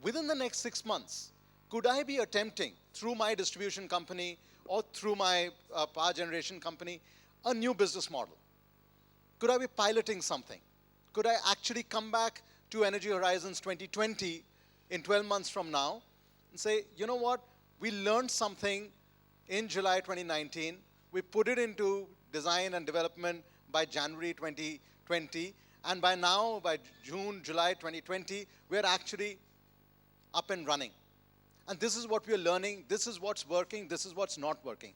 within the next 6 months, could I be attempting through my distribution company or through my power generation company a new business model? Could I be piloting something? Could I actually come back to Energy Horizons 2020 in 12 months from now and say, you know what, we learned something in July 2019, we put it into design and development by January 2020, and by now, by June, July 2020, we're actually up and running. And this is what we're learning, this is what's working, this is what's not working.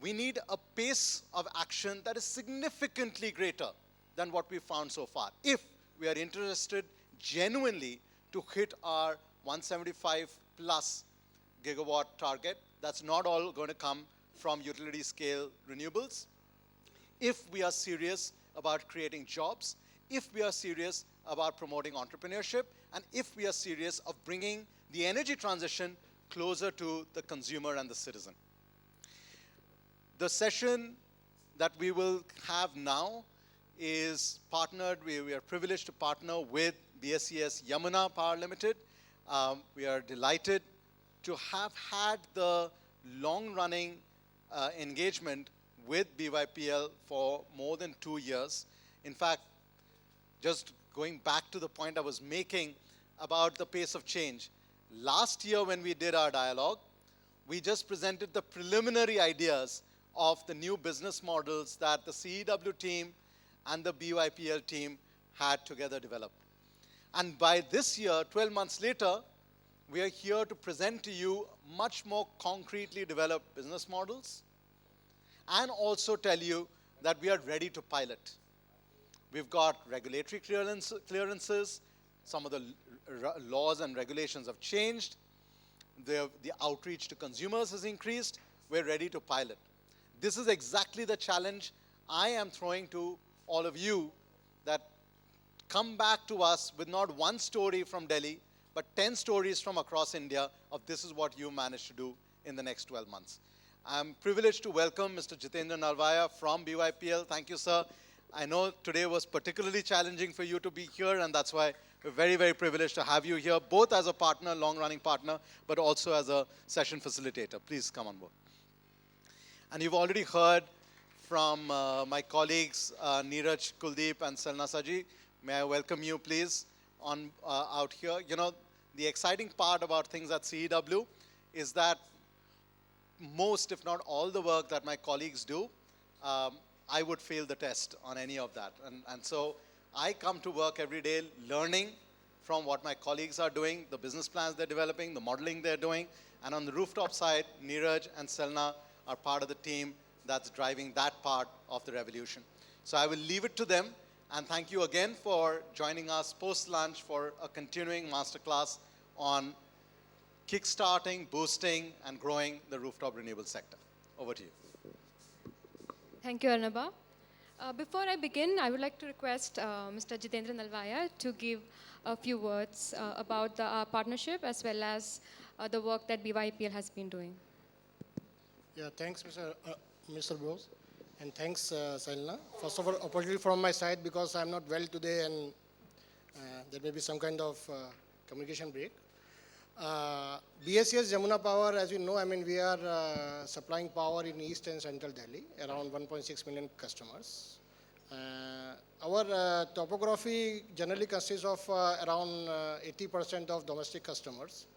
We need a pace of action that is significantly greater than what we've found so far, if we are interested genuinely to hit our 175 plus gigawatt target. That's not all going to come from utility scale renewables. If we are serious about creating jobs, if we are serious about promoting entrepreneurship, and if we are serious of bringing the energy transition closer to the consumer and the citizen. The session that we will have now is partnered, we are privileged to partner with BSES Yamuna Power Limited. We are delighted to have had the long-running engagement with BYPL for more than 2 years. In fact, just going back to the point I was making about the pace of change, last year when we did our dialogue, we just presented the preliminary ideas of the new business models that the CEW team and the BYPL team had together developed. And by this year, 12 months later, we are here to present to you much more concretely developed business models and also tell you that we are ready to pilot. We've got regulatory clearances, some of the laws and regulations have changed, the outreach to consumers has increased, we're ready to pilot. This is exactly the challenge I am throwing to all of you, that come back to us with not one story from Delhi, but 10 stories from across India of this is what you managed to do in the next 12 months. I'm privileged to welcome Mr. Jitendra Nalvaya from BYPL. Thank you, sir. I know today was particularly challenging for you to be here, and that's why we're very, very privileged to have you here, both as a partner, long-running partner, but also as a session facilitator. Please come on board. And you've already heard from my colleagues, Neeraj, Kuldeep, and Salna Saji. May I welcome you, please, on out here. You know, the exciting part about things at CEW is that most, if not all, the work that my colleagues do, I would fail the test on any of that. And so I come to work every day learning from what my colleagues are doing, the business plans they're developing, the modeling they're doing. And on the rooftop side, Neeraj and Selna are part of the team that's driving that part of the revolution. So I will leave it to them, and thank you again for joining us post-lunch for a continuing masterclass on kickstarting, boosting, and growing the rooftop renewable sector. Over to you. Thank you, Arnaba. Before I begin, I would like to request Mr. Jitendra Nalvaya to give a few words about the partnership as well as the work that BYPL has been doing. Yeah, thanks, Mr. Bose, and thanks, Salna. First of all, apology from my side because I'm not well today, and there may be some kind of communication break. BSES Jamuna Power, as you know, I mean, we are supplying power in East and Central Delhi, around 1.6 million customers. Our topography generally consists of around 80% of domestic customers.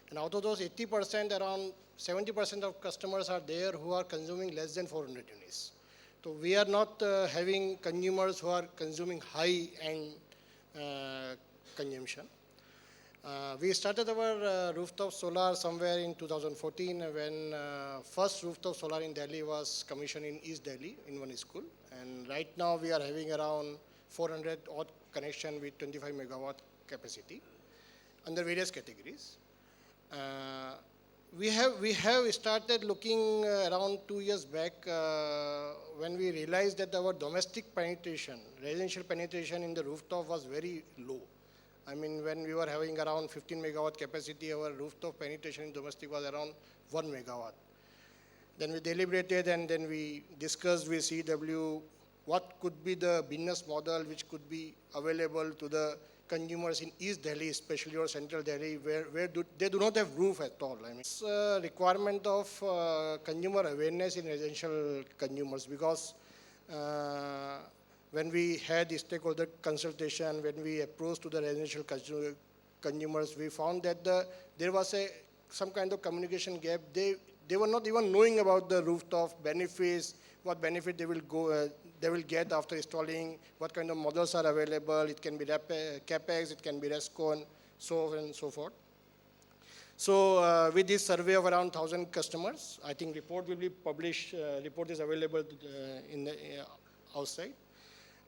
And out of those 80%, around 70% of customers are there who are consuming less than 400 units. So we are not having consumers who are consuming high-end consumption. We started our rooftop solar somewhere in 2014 when first rooftop solar in Delhi was commissioned in East Delhi in one school. And right now we are having around 400 odd connection with 25 megawatt capacity under various categories. We have started looking around 2 years back when we realized that our domestic penetration, residential penetration in the rooftop was very low. I mean, when we were having around 15 megawatt capacity, our rooftop penetration in domestic was around 1 megawatt. Then we deliberated and then we discussed with CEW what could be the business model which could be available to the consumers in East Delhi, especially, or Central Delhi, where they do not have roof at all. I mean, it's a requirement of consumer awareness in residential consumers, because when we had the stakeholder consultation, when we approached to the residential consumers, we found that there was some kind of communication gap. They were not even knowing about the rooftop benefits, what benefit they will get after installing, what kind of models are available. It can be CapEx, it can be RESCON, so on and so forth. So with this survey of around 1,000 customers, I think report will be published, report is available in the outside.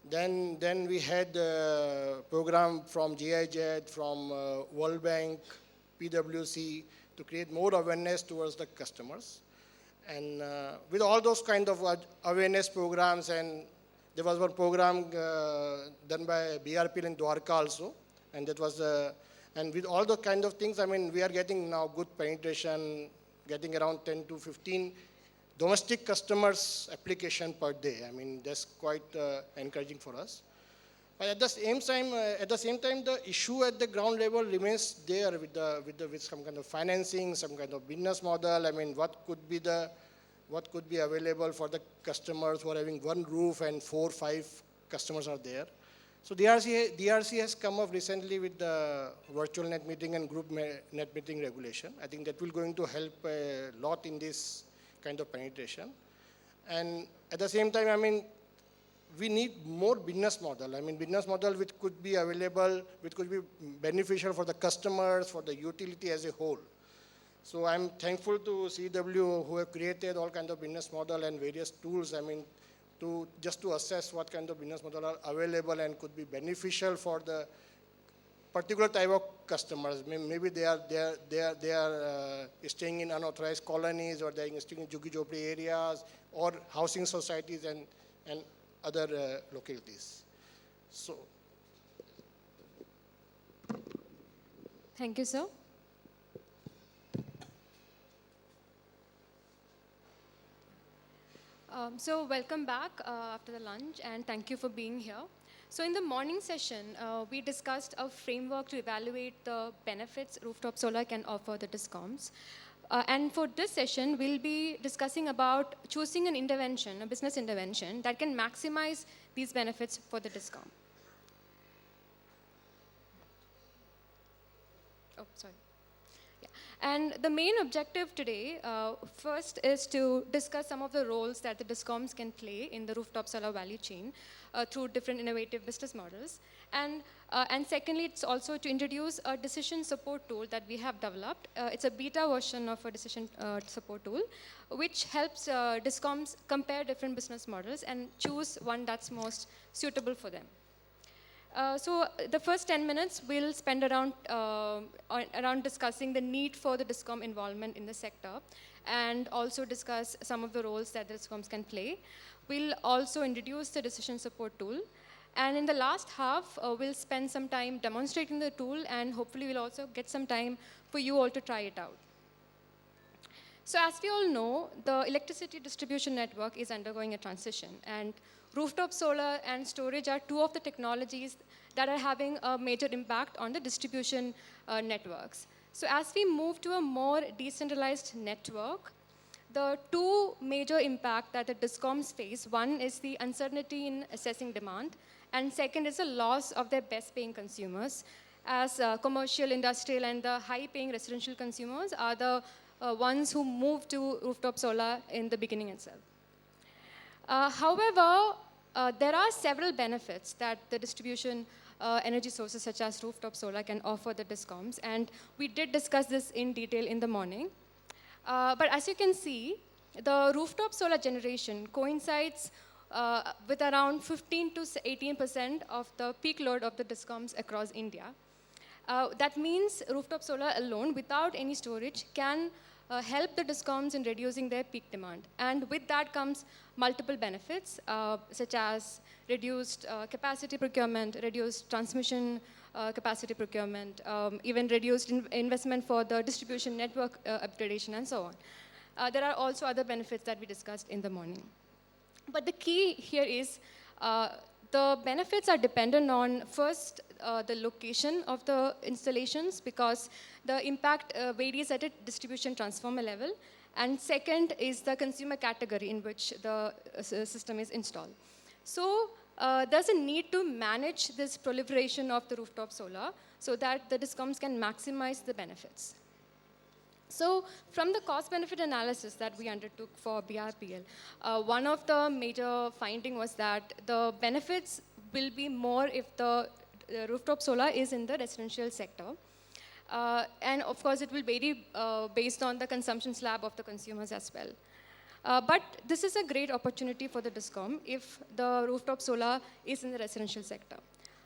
Then we had a program from GIZ, from World Bank, PwC, to create more awareness towards the customers. And with all those kind of awareness programs, and there was one program done by BRPL in Dwarka also, and that was, and with all the kind of things, I mean, we are getting now good penetration, getting around 10 to 15 domestic customers application per day. I mean, that's quite encouraging for us. But at the same time, the issue at the ground level remains there with some kind of financing, some kind of business model. I mean, what could be available for the customers who are having one roof and 4 or 5 customers are there. So DRC has come up recently with the virtual net metering and group net metering regulation. I think that will going to help a lot in this kind of penetration. And at the same time, I mean, we need more business model. I mean, business model which could be available, which could be beneficial for the customers, for the utility as a whole. So I'm thankful to CEEW who have created all kinds of business model and various tools, I mean, just to assess what kind of business model are available and could be beneficial for the particular type of customers. Maybe they are staying in unauthorized colonies, or they are staying in Jhuggi-Jhopdi areas, or housing societies and other localities. So. Thank you, sir. So welcome back after the lunch, and thank you for being here. So in the morning session, we discussed a framework to evaluate the benefits rooftop solar can offer the DISCOMs. And for this session, we'll be discussing about choosing an intervention, a business intervention, that can maximize these benefits for the DISCOM. Oh, sorry. Yeah. And the main objective today, first, is to discuss some of the roles that the DISCOMs can play in the rooftop solar value chain through different innovative business models. And secondly, it's also to introduce a decision support tool that we have developed. It's a beta version of a decision support tool, which helps DISCOMs compare different business models and choose one that's most suitable for them. So the first 10 minutes we'll spend around discussing the need for the DISCOM involvement in the sector, and also discuss some of the roles that the DISCOMs can play. We'll also introduce the decision support tool. And in the last half, we'll spend some time demonstrating the tool, and hopefully we'll also get some time for you all to try it out. So as we all know, the electricity distribution network is undergoing a transition, and rooftop solar and storage are two of the technologies that are having a major impact on the distribution networks. So as we move to a more decentralized network, the two major impacts that the DISCOMs face, one is the uncertainty in assessing demand, and second is the loss of their best-paying consumers, as commercial, industrial, and the high-paying residential consumers are the ones who move to rooftop solar in the beginning itself. However, there are several benefits that the distribution energy sources such as rooftop solar can offer the DISCOMs, and we did discuss this in detail in the morning. But as you can see, the rooftop solar generation coincides with around 15 to 18% of the peak load of the DISCOMs across India. That means rooftop solar alone, without any storage, can help the DISCOMs in reducing their peak demand. And with that comes multiple benefits, such as reduced capacity procurement, reduced transmission capacity procurement, even reduced investment for the distribution network upgradation, and so on. There are also other benefits that we discussed in the morning. But the key here is The benefits are dependent on, first, the location of the installations, because the impact varies at a distribution transformer level. And second is the consumer category in which the system is installed. So there's a need to manage this proliferation of the rooftop solar so that the DISCOMs can maximize the benefits. So from the cost-benefit analysis that we undertook for BRPL, one of the major finding was that the benefits will be more if the rooftop solar is in the residential sector. And of course, it will vary based on the consumption slab of the consumers as well. But this is a great opportunity for the DISCOM if the rooftop solar is in the residential sector.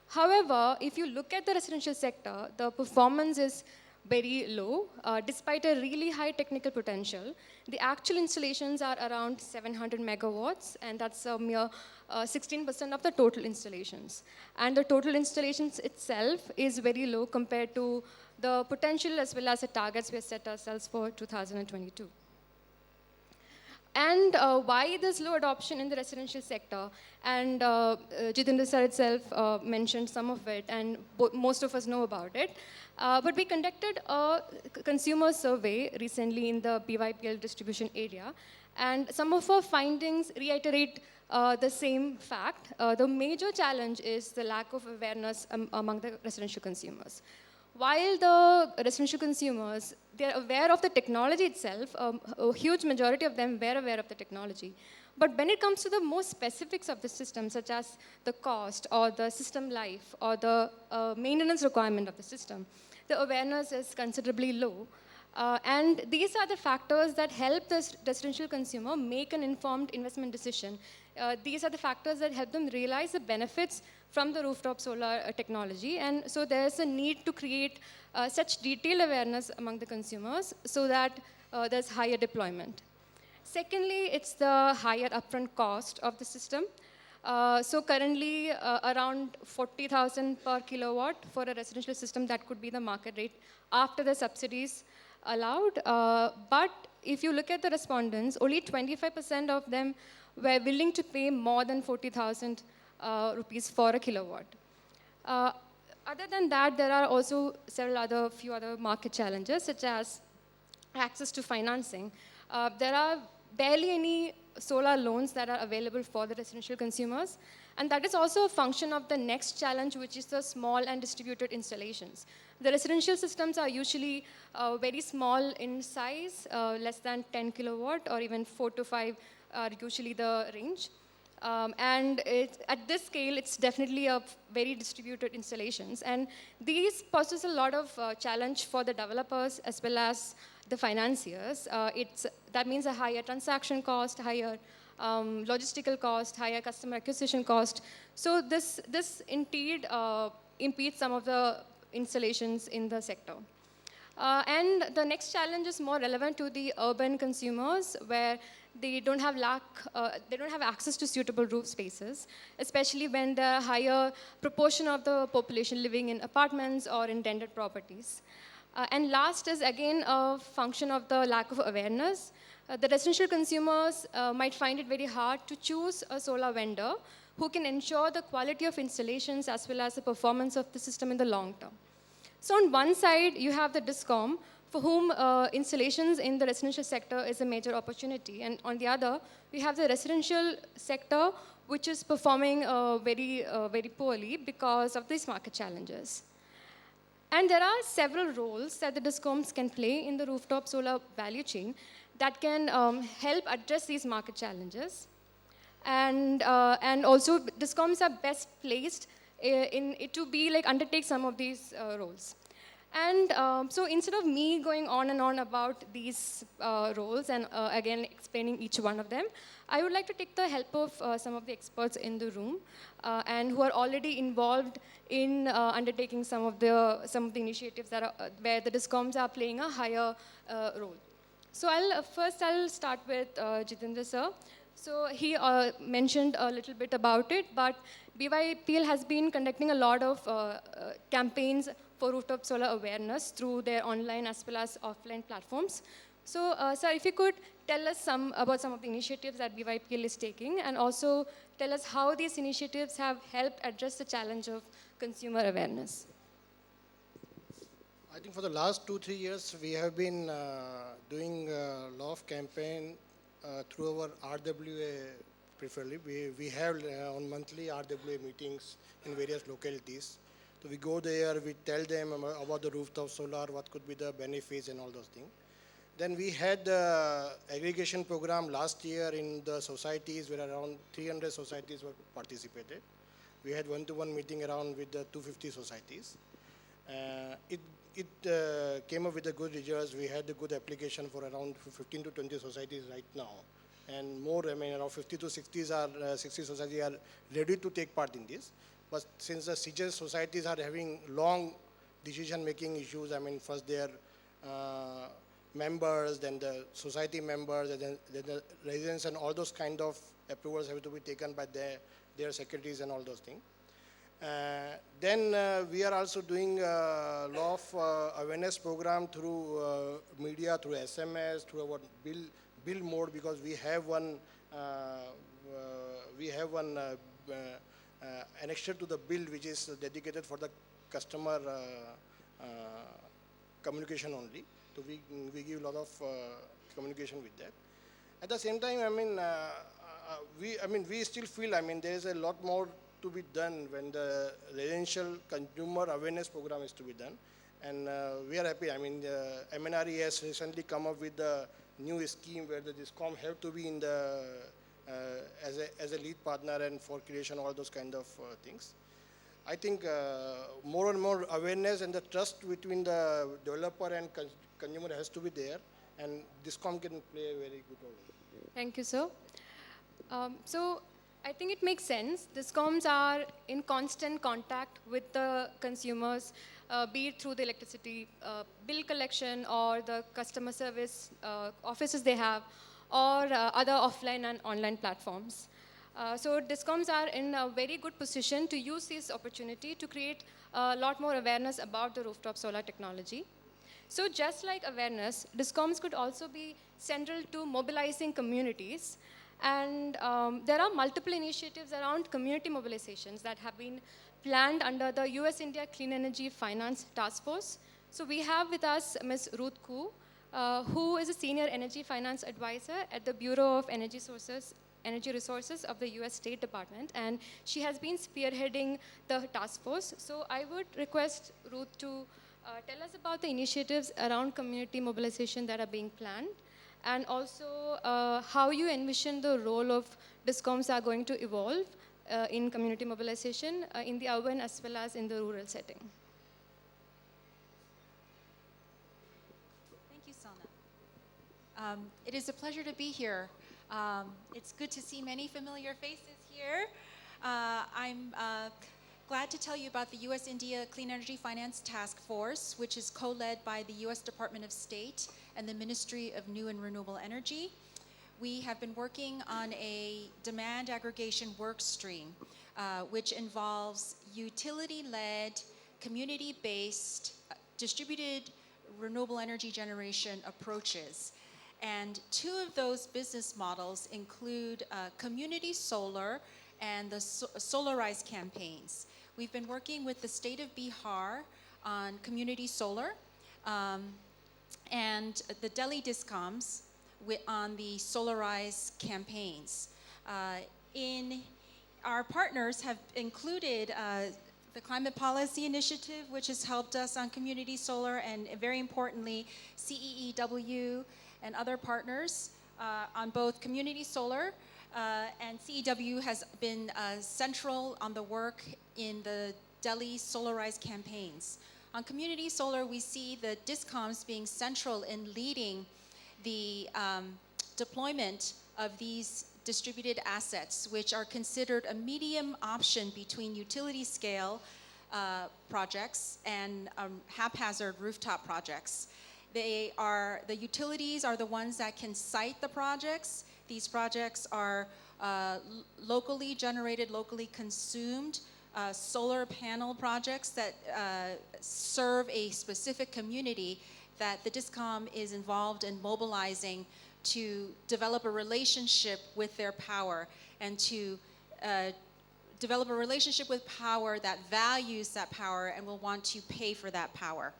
However, if you look at the residential sector, the performance is very low. Despite a really high technical potential, the actual installations are around 700 megawatts, and that's a mere 16% of the total installations. And the total installations itself is very low compared to the potential as well as the targets we have set ourselves for 2022. And why this low adoption in the residential sector? And Jitendra sir itself mentioned some of it, and most of us know about it. But we conducted a consumer survey recently in the BYPL distribution area, and some of our findings reiterate the same fact. The major challenge is the lack of awareness among the residential consumers. While the residential consumers, they're aware of the technology itself, a huge majority of them were aware of the technology. But when it comes to the more specifics of the system, such as the cost or the system life or the maintenance requirement of the system, the awareness is considerably low. And these are the factors that help the residential consumer make an informed investment decision. These are the factors that help them realize the benefits from the rooftop solar technology. And so there's a need to create such detailed awareness among the consumers so that there's higher deployment. Secondly, it's the higher upfront cost of the system. So currently, around 40,000 per kilowatt for a residential system, that could be the market rate after the subsidies allowed. But if you look at the respondents, only 25% of them were willing to pay more than 40,000 rupees for a kilowatt. Other than that, there are also few other market challenges, such as access to financing. There are barely any solar loans that are available for the residential consumers. And that is also a function of the next challenge, which is the small and distributed installations. The residential systems are usually very small in size, less than 10 kilowatt, or even 4 to 5 are usually the range. And at this scale, it's definitely a very distributed installations. And these poses a lot of challenge for the developers as well as the financiers. That means a higher transaction cost, higher logistical cost, higher customer acquisition cost. So this indeed impedes some of the installations in the sector. And the next challenge is more relevant to the urban consumers, where they don't have access to suitable roof spaces, especially when the higher proportion of the population living in apartments or in rented properties. And last is again a function of the lack of awareness. The residential consumers might find it very hard to choose a solar vendor who can ensure the quality of installations as well as the performance of the system in the long term. So on one side, you have the DISCOM, for whom installations in the residential sector is a major opportunity. And on the other, we have the residential sector, which is performing very poorly because of these market challenges. And there are several roles that the DISCOMs can play in the rooftop solar value chain that can help address these market challenges. And also, DISCOMs are best placed to undertake some of these roles. And so instead of me going on and on about these roles and again explaining each one of them, I would like to take the help of some of the experts in the room and who are already involved in undertaking some of the initiatives that are, where the DISCOMs are playing a higher role. So I'll start with Jitendra sir. So he mentioned a little bit about it, but BYPL has been conducting a lot of campaigns for rooftop solar awareness through their online as well as offline platforms. So, sir, if you could tell us about some of the initiatives that BYPL is taking, and also tell us how these initiatives have helped address the challenge of consumer awareness. I think for the last 2-3 years, we have been doing a lot of campaign through our RWA preferably. We have on monthly RWA meetings in various localities. So we go there, we tell them about the rooftop solar, what could be the benefits and all those things. Then we had the aggregation program last year in the societies where around 300 societies were participated. We had one-to-one meeting around with the 250 societies. It came up with the good results. We had a good application for around 15 to 20 societies right now. And more, I mean, around 50 to 60 societies are ready to take part in this. But since the CEEW societies are having long decision-making issues, I mean, first their members, then the society members, and then the residents, and all those kind of approvals have to be taken by their secretaries and all those things. Then we are also doing a lot of awareness program through media, through SMS, through our bill mode, because we have one annexure to the bill which is dedicated for the customer communication only. So we give a lot of communication with that. At the same time, we still feel, there is a lot more to be done when the residential consumer awareness program is to be done. And we are happy. MNRE has recently come up with a new scheme where the DISCOM have to be in the as a lead partner and for creation all those kind of things. I think more and more awareness and the trust between the developer and consumer has to be there, and DISCOM can play a very good role. Thank you, sir. So I think it makes sense. DISCOMs are in constant contact with the consumers, be it through the electricity bill collection or the customer service offices they have, or other offline and online platforms. So DISCOMs are in a very good position to use this opportunity to create a lot more awareness about the rooftop solar technology. So just like awareness, DISCOMs could also be central to mobilizing communities. And there are multiple initiatives around community mobilizations that have been planned under the US-India Clean Energy Finance Task Force. So we have with us Ms. Ruth Koo, who is a senior energy finance advisor at the Bureau of Energy Resources of the US State Department, and she has been spearheading the task force. So I would request Ruth to tell us about the initiatives around community mobilization that are being planned, and also how you envision the role of DISCOMs are going to evolve in community mobilization in the urban as well as in the rural setting. Thank you, Sana. It is a pleasure to be here. It's good to see many familiar faces here. I'm glad to tell you about the US-India Clean Energy Finance Task Force, which is co-led by the US Department of State and the Ministry of New and Renewable Energy. We have been working on a demand aggregation work stream, which involves utility-led, community-based, distributed renewable energy generation approaches. And two of those business models include community solar and the Solarize campaigns. We've been working with the state of Bihar on community solar and the Delhi DISCOMs on the Solarize campaigns. Our partners have included the Climate Policy Initiative, which has helped us on community solar, and very importantly, CEEW and other partners on both community solar, and CEEW has been central on the work in the Delhi Solarize campaigns. On community solar, we see the DISCOMs being central in leading the deployment of these distributed assets, which are considered a medium option between utility scale projects and haphazard rooftop projects. The utilities are the ones that can site the projects. These projects are locally generated, locally consumed solar panel projects that serve a specific community that the DISCOM is involved in mobilizing to develop a relationship with their power and to develop a relationship with power that values that power and will want to pay for that power.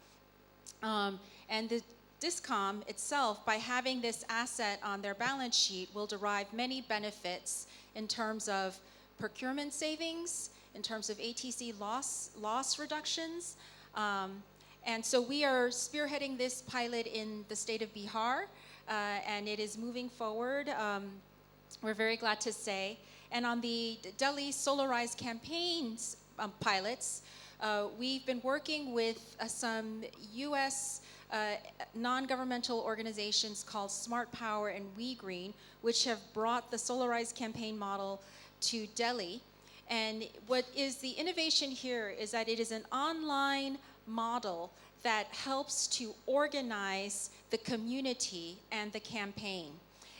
And the DISCOM itself, by having this asset on their balance sheet, will derive many benefits in terms of procurement savings, in terms of ATC loss reductions. And so we are spearheading this pilot in the state of Bihar, and it is moving forward. We're very glad to say. And on the Delhi Solarized campaigns pilots, we've been working with some US non-governmental organizations called Smart Power and We Green, which have brought the Solarized campaign model to Delhi. And what is the innovation here is that it is an online model that helps to organize the community and the campaign.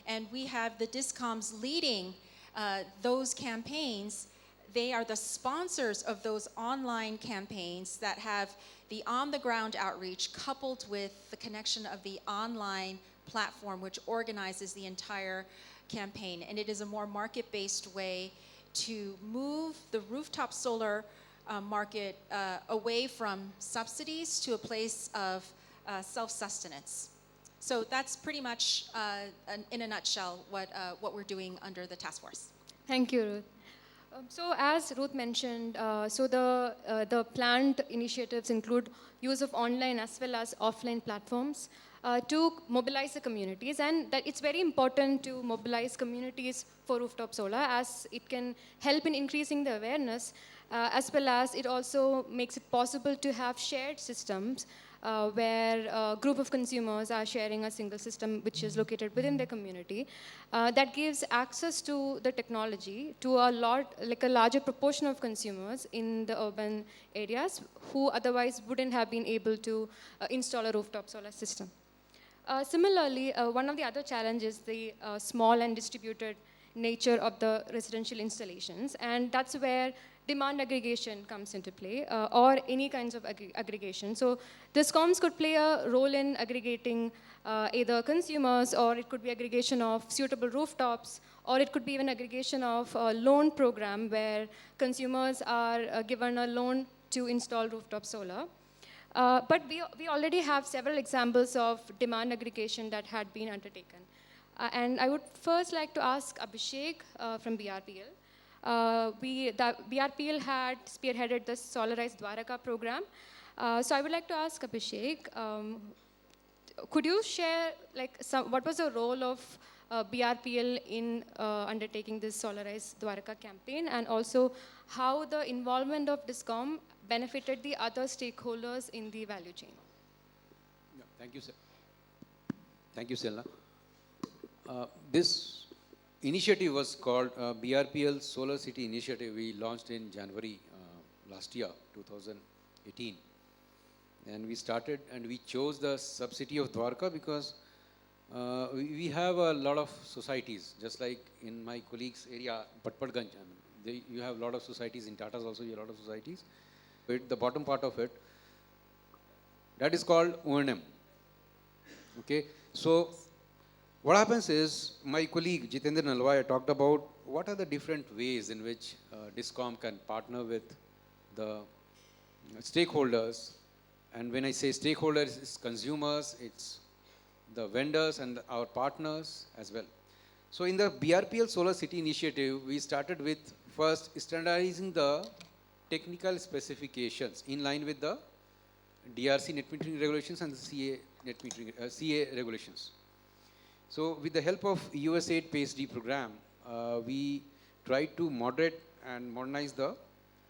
And we have the DISCOMs leading those campaigns. They are the sponsors of those online campaigns that have the on-the-ground outreach coupled with the connection of the online platform, which organizes the entire campaign. And it is a more market-based way to move the rooftop solar market away from subsidies to a place of self-sustenance. So that's pretty much, in a nutshell, what we're doing under the task force. Thank you, Ruth. So as Ruth mentioned, so the planned initiatives include use of online as well as offline platforms to mobilize the communities, and that it's very important to mobilize communities for rooftop solar, as it can help in increasing the awareness, as well as it also makes it possible to have shared systems where a group of consumers are sharing a single system which is located within their community. That gives access to the technology to a larger proportion of consumers in the urban areas who otherwise wouldn't have been able to install a rooftop solar system. Similarly, one of the other challenges is the small and distributed nature of the residential installations, and that's where demand aggregation comes into play, or any kinds of aggregation. So DISCOMs could play a role in aggregating either consumers, or it could be aggregation of suitable rooftops, or it could be even aggregation of a loan program where consumers are given a loan to install rooftop solar. But we already have several examples of demand aggregation that had been undertaken. And I would first like to ask Abhishek from BRPL. The BRPL had spearheaded the Solarized Dwaraka program. So I would like to ask Abhishek, could you share what was the role of BRPL in undertaking this Solarized Dwaraka campaign, and also how the involvement of DISCOM benefited the other stakeholders in the value chain? Yeah, thank you, sir. Thank you, Selna. This initiative was called BRPL Solar City Initiative. We launched in January last year, 2018. And we started, and we chose the sub-city of Dwarka because we have a lot of societies, just like in my colleague's area, Patpadganj. You have a lot of societies, in Tata's also you have a lot of societies. But the bottom part of it, that is called O&M. Okay, so what happens is, my colleague Jitendra Nalwaya talked about what are the different ways in which DISCOM can partner with the stakeholders. And when I say stakeholders, it's consumers, it's the vendors and our partners as well. So in the BRPL Solar City Initiative, we started with first standardizing the technical specifications in line with the DRC net metering regulations and the CA net metering, CA regulations. So with the help of USAID PACE-D program, we tried to moderate and modernize the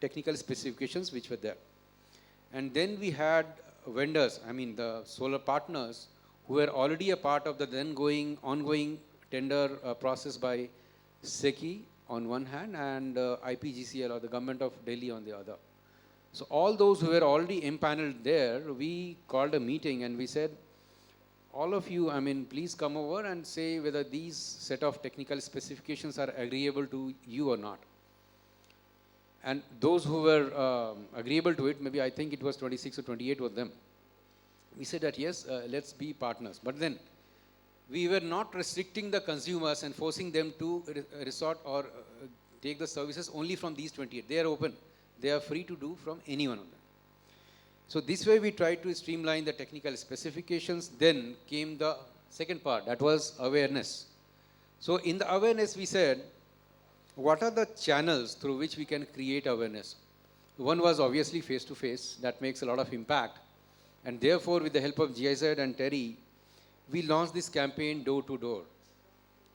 technical specifications which were there. And then we had vendors, the solar partners, who were already a part of the then ongoing tender process by SECI on one hand and IPGCL, or the government of Delhi, on the other. So all those who were already impaneled there, we called a meeting and we said, all of you, please come over and say whether these set of technical specifications are agreeable to you or not. And those who were agreeable to it, maybe I think it was 26 or 28 of them, we said that yes, let's be partners. But then we were not restricting the consumers and forcing them to resort or take the services only from these 28. They are open. They are free to do from any one of them. So this way we tried to streamline the technical specifications. Then came the second part, that was awareness. So in the awareness we said, what are the channels through which we can create awareness? One was obviously face-to-face. That makes a lot of impact. And therefore, with the help of GIZ and Terry, we launched this campaign door-to-door,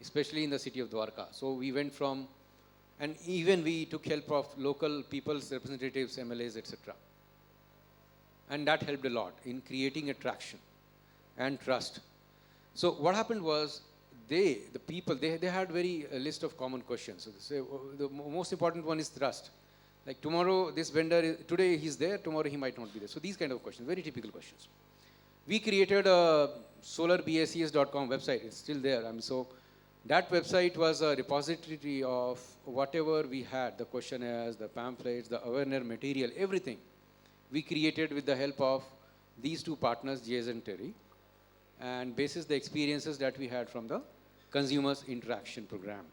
especially in the city of Dwarka. So we went from, and even we took help of local people's representatives, MLAs, etc. And that helped a lot in creating attraction and trust. So what happened was, the people, they had a list of common questions. So they say, the most important one is trust. Like tomorrow, this vendor, today he's there, tomorrow he might not be there. So these kind of questions, very typical questions. We created a solarbascs.com website. It's still there. So that website was a repository of whatever we had, the questionnaires, the pamphlets, the awareness material, everything. We created with the help of these two partners, GIZ and Terry, and basis the experiences that we had from the consumers interaction program.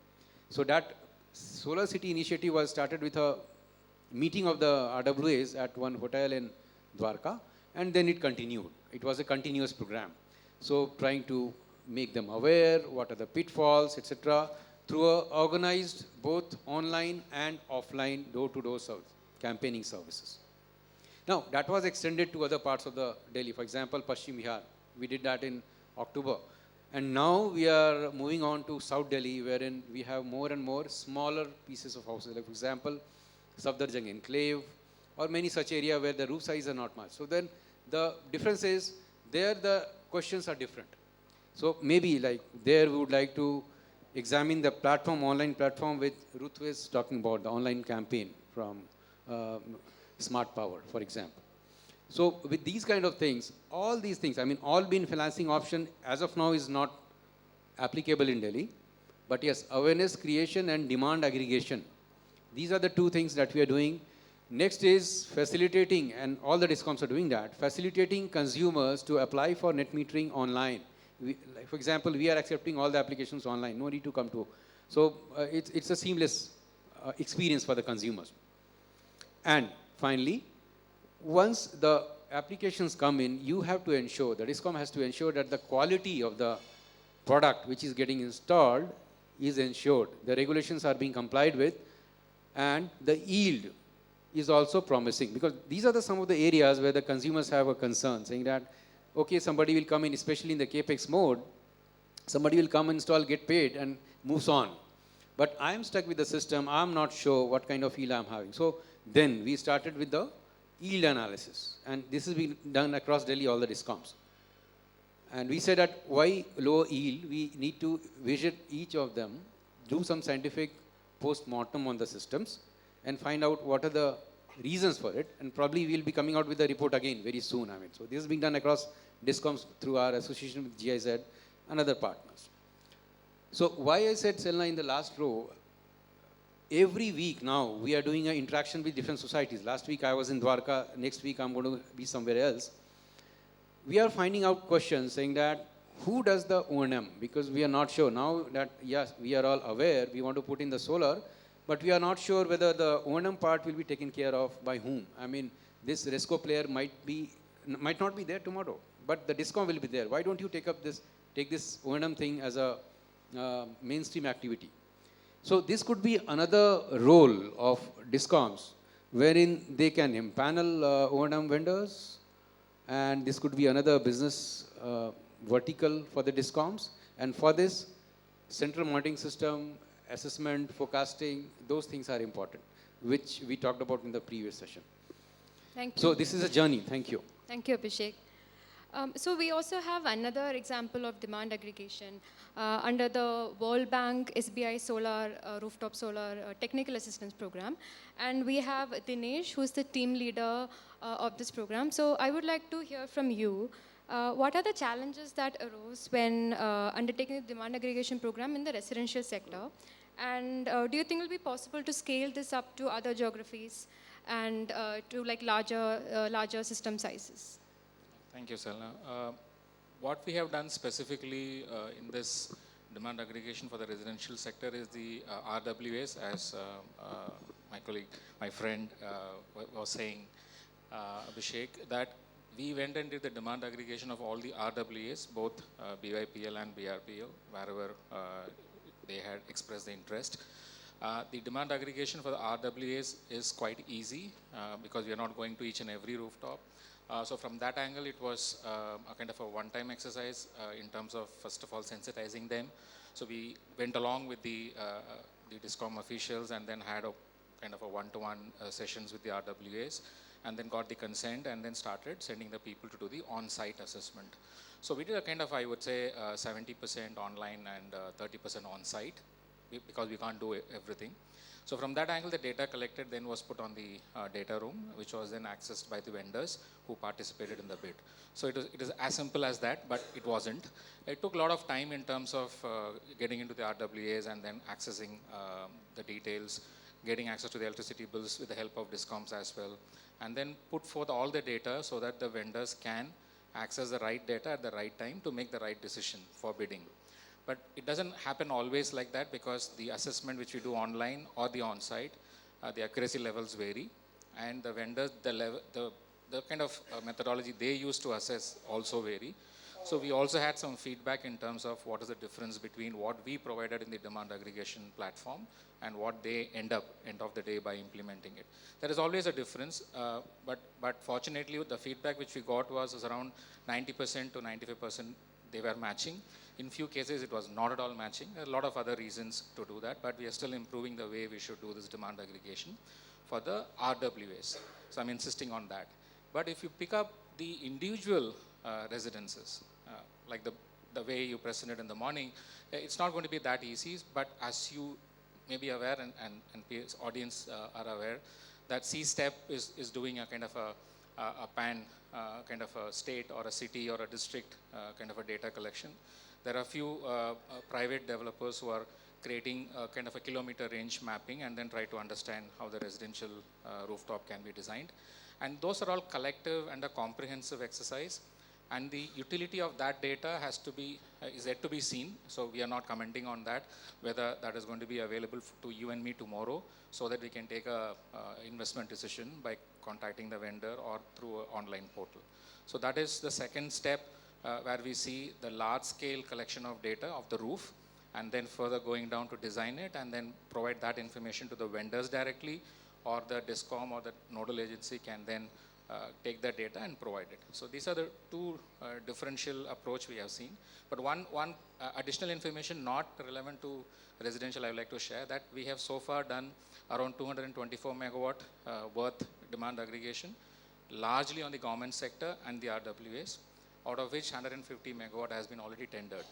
So that Solar City initiative was started with a meeting of the RWAs at one hotel in Dwarka, and then it continued. It was a continuous program. So trying to make them aware, what are the pitfalls, etc., through a organized both online and offline door-to-door campaigning services. Now, that was extended to other parts of the Delhi. For example, Paschim Bihar. We did that in October. And now we are moving on to South Delhi, wherein we have more and more smaller pieces of houses. Like, for example, Safdarjung Enclave, or many such area where the roof size are not much. So then the difference is, there the questions are different. So maybe like there we would like to examine the platform, online platform, with Ruth was talking about the online campaign from Smart Power, for example. So with these kind of things, all these things, all bean financing option as of now is not applicable in Delhi. But yes, awareness creation and demand aggregation. These are the two things that we are doing. Next is facilitating, and all the DISCOMs are doing that, facilitating consumers to apply for net metering online. Like for example, we are accepting all the applications online, no need to come to. So it's a seamless experience for the consumers. And finally, once the applications come in, you have to ensure, the DISCOM has to ensure that the quality of the product which is getting installed is ensured. The regulations are being complied with, and the yield is also promising, because these are some of the areas where the consumers have a concern, saying that, okay, somebody will come in, especially in the CAPEX mode, somebody will come, install, get paid, and moves on. But I'm stuck with the system, I'm not sure what kind of yield I'm having. So then we started with the yield analysis, and this has been done across Delhi, all the DISCOMs. And we said that why low yield? We need to visit each of them, do some scientific post-mortem on the systems, and find out what are the reasons for it, and probably we'll be coming out with a report again very soon. So this is being done across DISCOMs through our association with GIZ and other partners. So why I said Selna in the last row, every week now we are doing an interaction with different societies. Last week I was in Dwarka, next week I'm going to be somewhere else. We are finding out questions saying that, who does the O&M? Because we are not sure now that, yes, we are all aware, we want to put in the solar, but we are not sure whether the O&M part will be taken care of by whom. This RESCO player might not be there tomorrow, but the DISCOM will be there. Why don't you take this O&M thing as a mainstream activity? So this could be another role of DISCOMs, wherein they can empanel O&M vendors, and this could be another business vertical for the DISCOMs. And for this, central monitoring system, assessment, forecasting, those things are important, which we talked about in the previous session. Thank you. So this is a journey. Thank you. Thank you, Abhishek. So we also have another example of demand aggregation under the World Bank SBI Solar Rooftop Solar Technical Assistance Program. And we have Dinesh, who's the team leader of this program. So I would like to hear from you. What are the challenges that arose when undertaking the demand aggregation program in the residential sector? And do you think it will be possible to scale this up to other geographies and to like larger system sizes? Thank you, Selna. what we have done specifically in this demand aggregation for the residential sector is the RWAs, as my colleague, my friend was saying, Abhishek, that we went and did the demand aggregation of all the RWAs, both BYPL and BRPL, wherever they had expressed the interest. The demand aggregation for the RWAs is quite easy because we are not going to each and every rooftop. So from that angle, it was a kind of a one-time exercise in terms of, first of all, sensitizing them. So we went along with the DISCOM officials and then had a kind of a one-to-one sessions with the RWAs, and then got the consent and then started sending the people to do the on-site assessment. So we did a kind of, I would say, 70% online and 30% on-site because we can't do everything. So from that angle, the data collected then was put on the data room, which was then accessed by the vendors who participated in the bid. So it is as simple as that, but it wasn't. It took a lot of time in terms of getting into the RWAs and then accessing the details, getting access to the electricity bills with the help of DISCOMs as well, and then put forth all the data so that the vendors can access the right data at the right time to make the right decision for bidding. But it doesn't happen always like that because the assessment which we do online or the on-site, the accuracy levels vary, and the vendors, the kind of methodology they use to assess also vary. So we also had some feedback in terms of what is the difference between what we provided in the demand aggregation platform and what they end of the day by implementing it. There is always a difference, but fortunately the feedback which we got was around 90% to 95% they were matching. In few cases it was not at all matching. There are a lot of other reasons to do that, but we are still improving the way we should do this demand aggregation for the RWAs. So I'm insisting on that. But if you pick up the individual residences, like the way you presented in the morning, it's not going to be that easy, but as you may be aware and audience are aware, that CEEW is doing a kind of a pan kind of a state or a city or a district kind of a data collection. There are a few private developers who are creating a kind of a kilometer range mapping and then try to understand how the residential rooftop can be designed. And those are all collective and a comprehensive exercise. And the utility of that data has to be, is yet to be seen. So we are not commenting on that, whether that is going to be available to you and me tomorrow so that we can take a investment decision by contacting the vendor or through an online portal. So that is the second step where we see the large scale collection of data of the roof and then further going down to design it and then provide that information to the vendors directly, or the DISCOM or the nodal agency can then take the data and provide it. So these are the two differential approach we have seen. But one additional information not relevant to residential I would like to share, that we have so far done around 224 megawatt worth demand aggregation, largely on the government sector and the RWAs, out of which 150 megawatt has been already tendered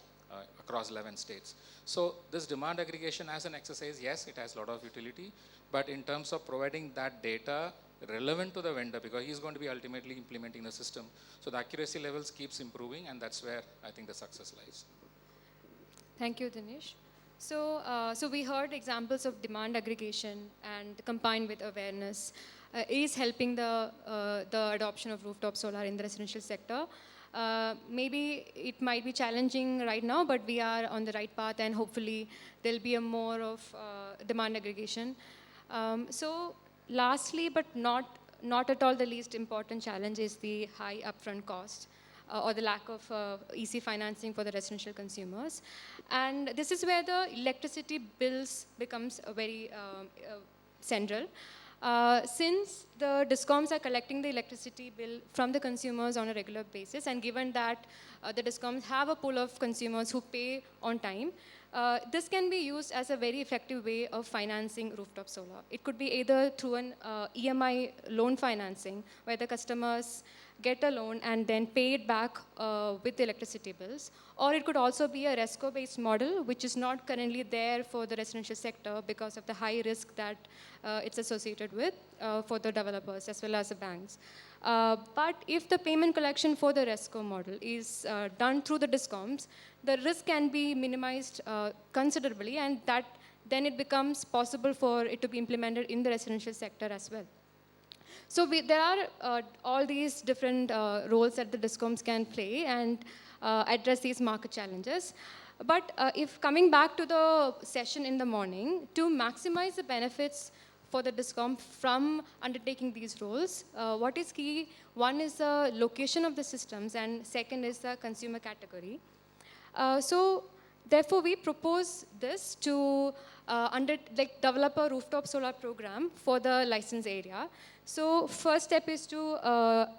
across 11 states. So this demand aggregation as an exercise, yes, it has a lot of utility, but in terms of providing that data relevant to the vendor, because he's going to be ultimately implementing the system. So the accuracy levels keeps improving, and that's where I think the success lies. Thank you, Dinesh. So we heard examples of demand aggregation and combined with awareness is helping the adoption of rooftop solar in the residential sector. Maybe it might be challenging right now, but we are on the right path, and hopefully there'll be a more of demand aggregation. So lastly, but not at all the least important challenge is the high upfront cost or the lack of easy financing for the residential consumers. And this is where the electricity bills becomes very central. Since the DISCOMs are collecting the electricity bill from the consumers on a regular basis, and given that the DISCOMs have a pool of consumers who pay on time, this can be used as a very effective way of financing rooftop solar. It could be either through an EMI loan financing, where the customers get a loan and then pay it back with the electricity bills. Or it could also be a RESCO-based model, which is not currently there for the residential sector because of the high risk that it's associated with for the developers as well as the banks. But if the payment collection for the RESCO model is done through the DISCOMs, the risk can be minimized considerably, and that then it becomes possible for it to be implemented in the residential sector as well. So there are all these different roles that the discoms can play and address these market challenges. But if coming back to the session in the morning, to maximize the benefits for the discom from undertaking these roles, what is key? One is the location of the systems, and second is the consumer category. So therefore, we propose this to develop a rooftop solar program for the license area. So first step is to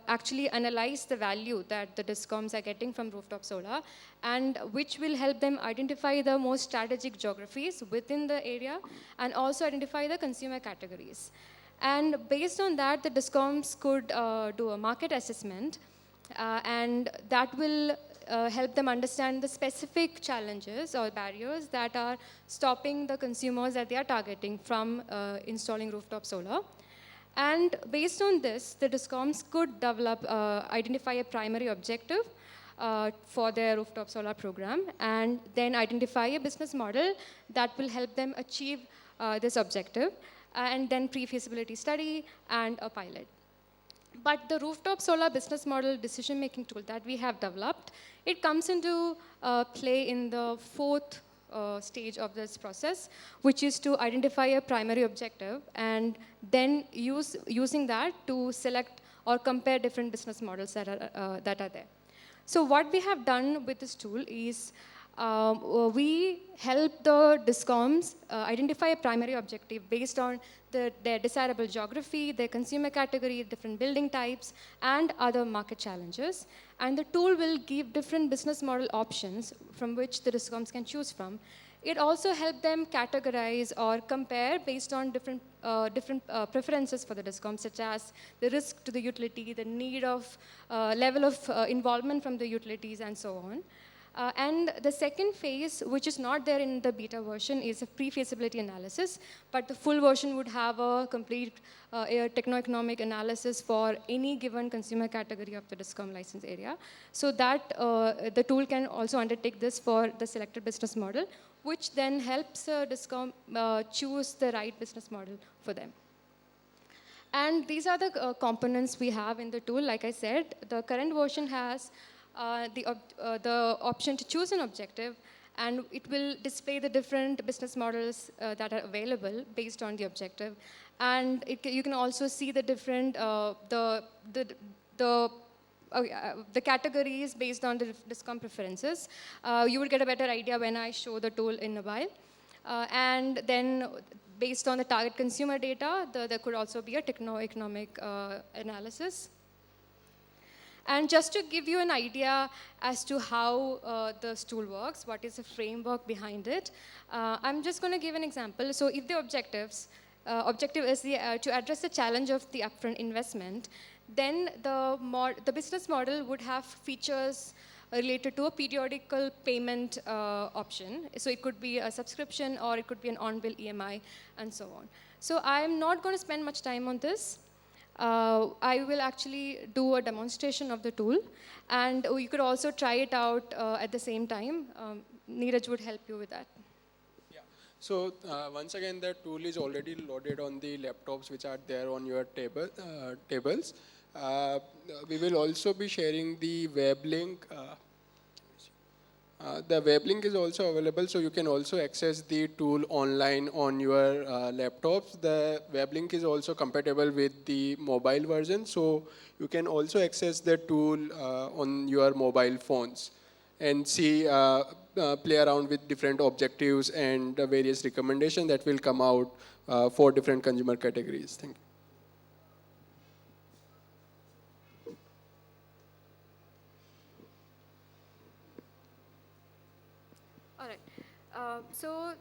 actually analyze the value that the discoms are getting from rooftop solar, and which will help them identify the most strategic geographies within the area and also identify the consumer categories. And based on that, the discoms could do a market assessment, and that will help them understand the specific challenges or barriers that are stopping the consumers that they are targeting from installing rooftop solar. And based on this, the discoms could identify a primary objective for their rooftop solar program, and then identify a business model that will help them achieve this objective, and then pre-feasibility study and a pilot. But the rooftop solar business model decision-making tool that we have developed, it comes into play in the fourth stage of this process, which is to identify a primary objective and then using that to select or compare different business models that are there. So what we have done with this tool is we help the discoms identify a primary objective based on their desirable geography, their consumer category, different building types, and other market challenges. And the tool will give different business model options from which the discoms can choose from. It also helps them categorize or compare based on different preferences for the discom, such as the risk to the utility, the need of level of involvement from the utilities, and so on. And the second phase, which is not there in the beta version, is a pre-feasibility analysis, but the full version would have a complete techno-economic analysis for any given consumer category of the discom license area. So that the tool can also undertake this for the selected business model, which then helps discom choose the right business model for them. And these are the components we have in the tool. Like I said, the current version has the option to choose an objective, and it will display the different business models that are available based on the objective. And you can also see the different the categories based on the discom preferences. You will get a better idea when I show the tool in a while. And then based on the target consumer data, there could also be a techno-economic analysis. And just to give you an idea as to how this tool works, what is the framework behind it, I'm just going to give an example. So if the objective is to address the challenge of the upfront investment, then the business model would have features related to a periodical payment option. So it could be a subscription, or it could be an on-bill EMI, and so on. So I'm not going to spend much time on this. I will actually do a demonstration of the tool, and you could also try it out at the same time. Neeraj would help you with that. Yeah. So once again, the tool is already loaded on the laptops which are there on your tables. We will also be sharing the web link. The web link is also available, so you can also access the tool online on your laptops. The web link is also compatible with the mobile version, so you can also access the tool on your mobile phones and see, play around with different objectives and various recommendations that will come out for different consumer categories. Thank you. All right. So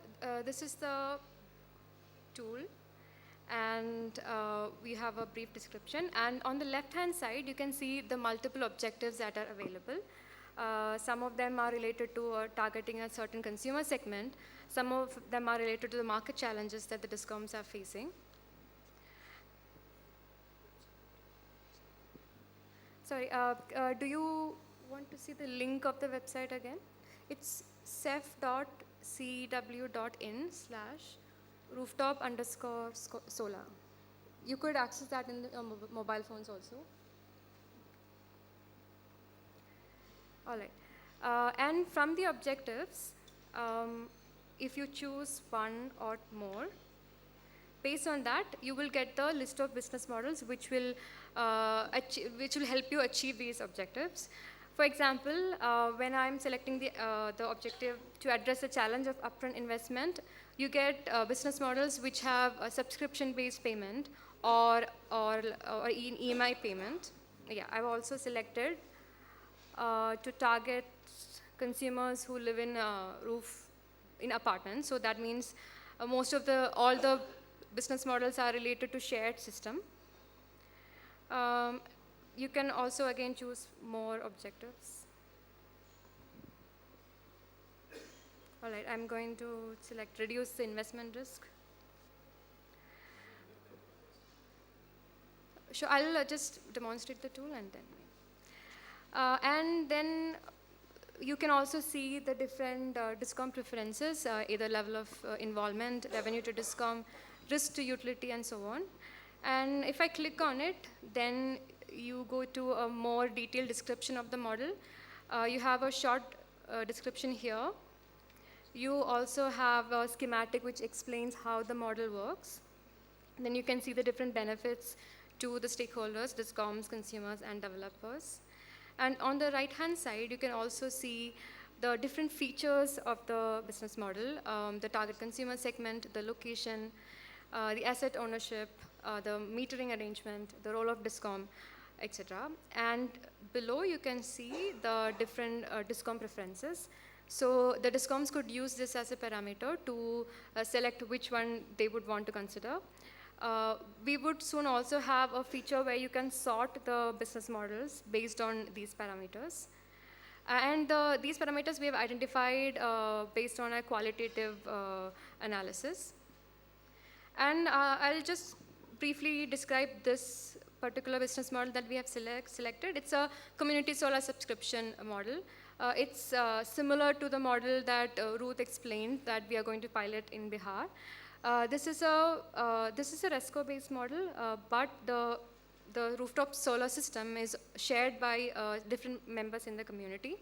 this is the tool, and we have a brief description. And on the left-hand side, you can see the multiple objectives that are available. Some of them are related to targeting a certain consumer segment. Some of them are related to the market challenges that the discoms are facing. Sorry, do you want to see the link of the website again? It's cef.ceew.in/rooftop_solar. You could access that in the mobile phones also. All right. And from the objectives, if you choose one or more, based on that, you will get the list of business models which will help you achieve these objectives. For example, when I'm selecting the objective to address the challenge of upfront investment, you get business models which have a subscription-based payment or EMI payment. Yeah, I've also selected to target consumers who live in in apartments. So that means all the business models are related to shared system. You can also again choose more objectives. All right, I'm going to select reduce the investment risk. So I'll just demonstrate the tool and then you can also see the different DISCOM preferences, either level of involvement, revenue to DISCOM, risk to utility, and so on. And if I click on it, then you go to a more detailed description of the model. You have a short description here. You also have a schematic which explains how the model works. And then you can see the different benefits to the stakeholders, DISCOMs, consumers, and developers. And on the right-hand side, you can also see the different features of the business model, the target consumer segment, the location, the asset ownership, the metering arrangement, the role of DISCOM, etc. And below, you can see the different DISCOM preferences. So the DISCOMs could use this as a parameter to select which one they would want to consider. We would soon also have a feature where you can sort the business models based on these parameters. And these parameters we have identified based on a qualitative analysis. And I'll just briefly describe this particular business model that we have selected. It's a community solar subscription model. It's similar to the model that Ruth explained that we are going to pilot in Bihar. This is a RESCO-based model, but the rooftop solar system is shared by different members in the community.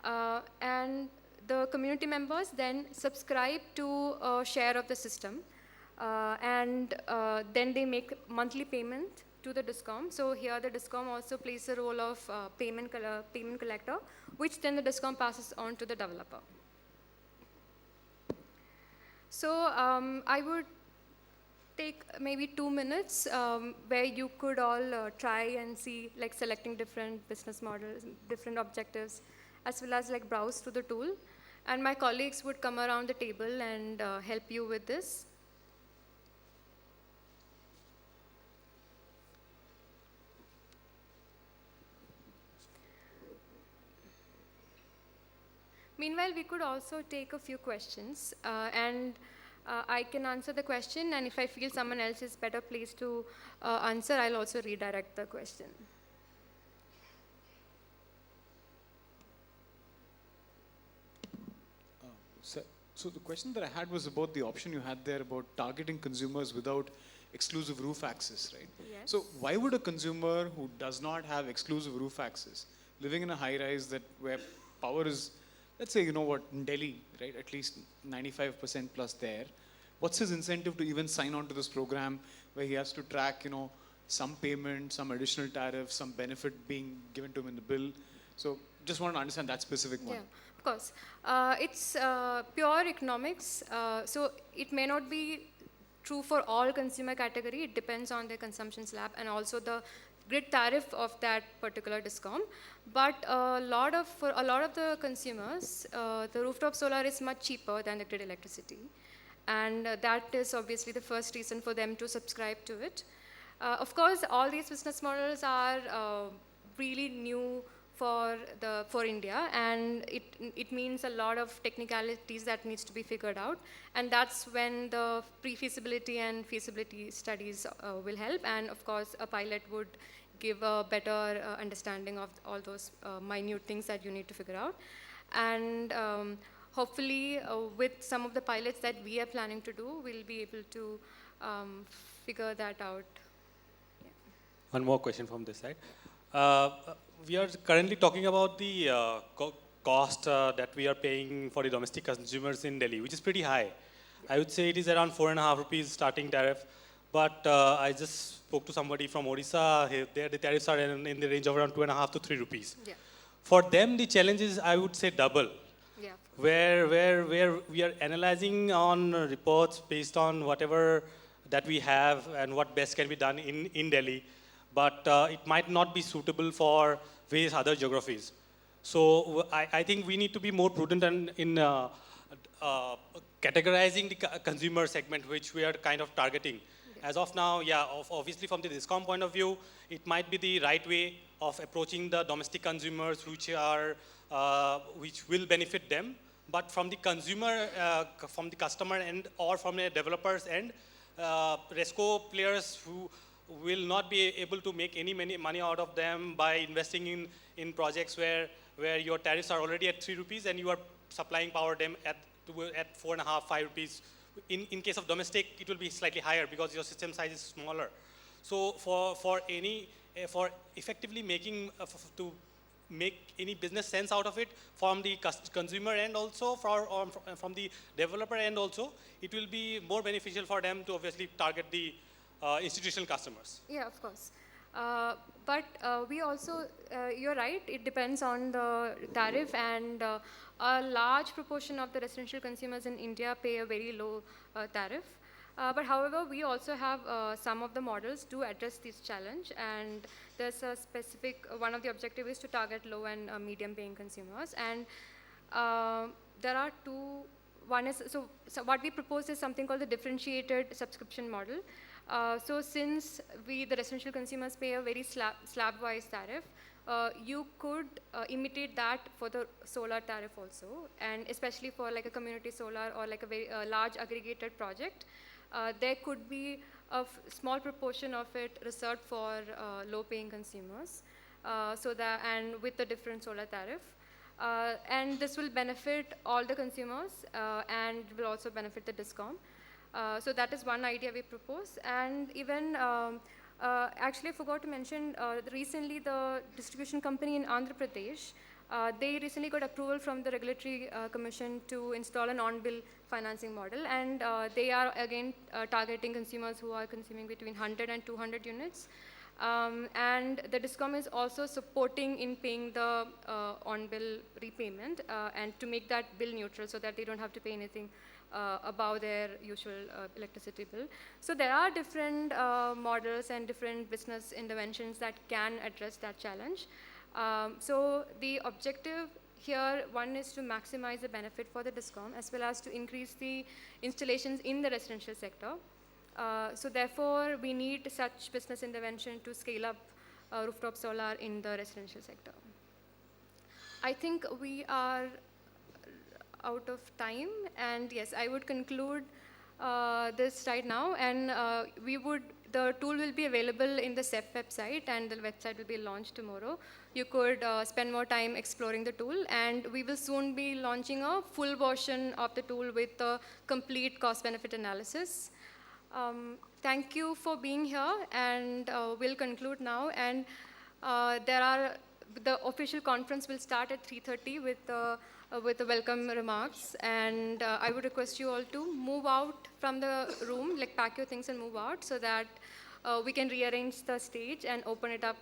And the community members then subscribe to a share of the system, and then they make monthly payment to the DISCOM. So here the DISCOM also plays the role of payment collector, which then the DISCOM passes on to the developer. So I would take maybe 2 minutes where you could all try and see, like selecting different business models, different objectives, as well as like browse through the tool. And my colleagues would come around the table and help you with this. Meanwhile, we could also take a few questions, and I can answer the question, and if I feel someone else is better placed to answer, I'll also redirect the question. So the question that I had was about the option you had there about targeting consumers without exclusive roof access, right? Yes. So why would a consumer who does not have exclusive roof access, living in a high-rise where power is, let's say, you know what, in Delhi, right, at least 95% plus there, what's his incentive to even sign on to this program where he has to track, you know, some payment, some additional tariff, some benefit being given to him in the bill? So just want to understand that specific one. Yeah, of course. It's pure economics. So it may not be true for all consumer category. It depends on their consumption slab and also the grid tariff of that particular DISCOM. But for a lot of the consumers, the rooftop solar is much cheaper than the grid electricity. And that is obviously the first reason for them to subscribe to it. Of course, all these business models are really new for India, and it means a lot of technicalities that needs to be figured out, and that's when the pre-feasibility and feasibility studies will help, and of course a pilot would give a better understanding of all those minute things that you need to figure out. And hopefully with some of the pilots that we are planning to do, we'll be able to figure that out. One more question from this side. We are currently talking about the cost that we are paying for the domestic consumers in Delhi, which is pretty high. I would say it is around 4.5 rupees starting tariff. But I just spoke to somebody from Odisha. There the tariffs are in the range of around 2.5 to 3 rupees. Yeah. For them, the challenge is, I would say, double. Yeah. Where we are analyzing on reports based on whatever that we have and what best can be done in Delhi, but it might not be suitable for various other geographies. So I think we need to be more prudent in categorizing the consumer segment which we are kind of targeting. As of now, yeah, obviously from the discount point of view, it might be the right way of approaching the domestic consumers which will benefit them. But from the consumer, from the customer end or from the developers end, RESCO players who will not be able to make any money out of them by investing in projects where your tariffs are already at 3 rupees and you are supplying power them at 4.5, 5 rupees. In case of domestic, it will be slightly higher because your system size is smaller. So for effectively making to make any business sense out of it from the consumer end also, from the developer end also, it will be more beneficial for them to obviously target the institutional customers. Yeah, of course. But we also, you're right, it depends on the tariff, and a large proportion of the residential consumers in India pay a very low tariff. But however, we also have some of the models to address this challenge, and there's a specific, one of the objectives is to target low and medium paying consumers. And there are two, one is, so what we propose is something called the differentiated subscription model. So since the residential consumers pay a very slab-wise tariff, you could imitate that for the solar tariff also, and especially for like a community solar or like a very large aggregated project, there could be a small proportion of it reserved for low-paying consumers, so that, and with the different solar tariff. And this will benefit all the consumers and will also benefit the DISCOM. So that is one idea we propose. And even, actually I forgot to mention, recently the distribution company in Andhra Pradesh, they recently got approval from the regulatory commission to install an on-bill financing model, and they are again targeting consumers who are consuming between 100 and 200 units. And the DISCOM is also supporting in paying the on-bill repayment and to make that bill neutral so that they don't have to pay anything above their usual electricity bill. So there are different models and different business interventions that can address that challenge. So the objective here, one is to maximize the benefit for the DISCOM as well as to increase the installations in the residential sector. So therefore, we need such business intervention to scale up rooftop solar in the residential sector. I think we are out of time, and yes, I would conclude this right now, and the tool will be available in the CEEW website, and the website will be launched tomorrow. You could spend more time exploring the tool, and we will soon be launching a full version of the tool with a complete cost-benefit analysis. Thank you for being here, and we'll conclude now. And the official conference will start at 3:30 with the welcome remarks. And I would request you all to move out from the room, like pack your things and move out, so that we can rearrange the stage and open it up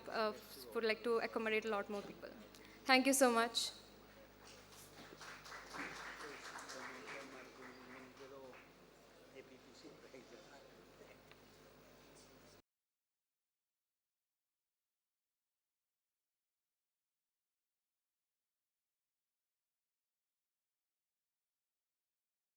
to accommodate a lot more people. Thank you so much.